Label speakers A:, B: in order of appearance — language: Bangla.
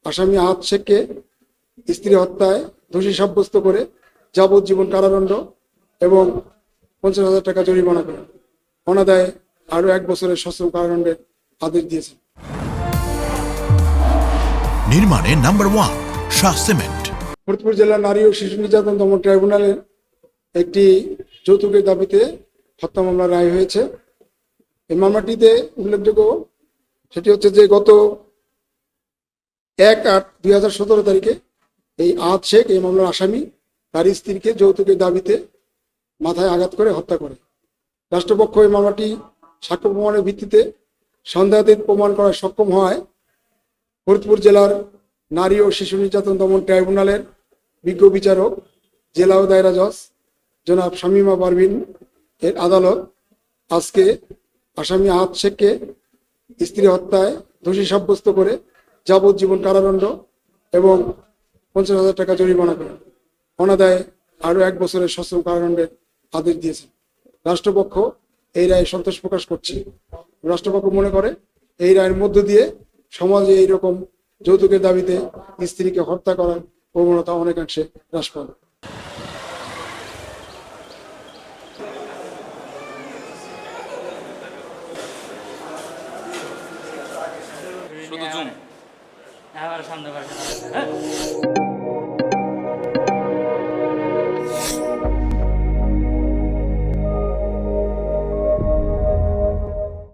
A: আসামি আহাদ শেখকে স্ত্রী হত্যায় দোষী সাব্যস্ত করে যাবজ্জীবন কারাদণ্ড এবং 50,000 টাকা জরিমানা করেন। অনাদায়ে আরও 1 বছরের সশ্রম কারাদণ্ডের আদেশ দিয়েছেন।
B: নির্মাণে নাম্বার 1 শাহ সিমেন্ট।
A: ফরিদপুর জেলা নারী ও শিশু নির্যাতন দমন ট্রাইব্যুনালের একটি যৌতুকের দাবিতে হত্যা মামলা রায় হয়েছে। এই মামলাটিতে উল্লেখযোগ্য সেটি হচ্ছে যে গত 1/8/2017 তারিখে এই আহাদ শেখ, এই মামলার আসামি, তার স্ত্রীকে যৌতুকের দাবিতে মাথায় আঘাত করে হত্যা করে। রাষ্ট্রপক্ষ এই মামলাটি সাক্ষ্য প্রমাণের ভিত্তিতে সন্দেহাতীত প্রমাণ করায় সক্ষম হওয়ায় ফরিদপুর জেলার নারী ও শিশু নির্যাতন দমন ট্রাইব্যুনালের বিজ্ঞ বিচারক, জেলা ও দায়রা জজ জনাব শামীমা পারভিন এর আদালত আজকে আসামি আহাদ শেখকে স্ত্রী হত্যায় দোষী সাব্যস্ত করে যাবজ্জীবন কারাদণ্ড এবং 50,000 টাকা জরিমানা করেন। অনাদায়ে আরও 1 বছরের সশ্রম কারাদণ্ডের আদেশ দিয়েছেন। রাষ্ট্রপক্ষ এই রায়ে সন্তোষ প্রকাশ করছে। রাষ্ট্রপক্ষ মনে করে এই রায়ের মধ্য দিয়ে সমাজে এইরকম যৌতুকের দাবিতে স্ত্রীকে হত্যা করার প্রবণতা অনেকাংশে হ্রাস পাবে।
C: শুধু জুম আবার সামনে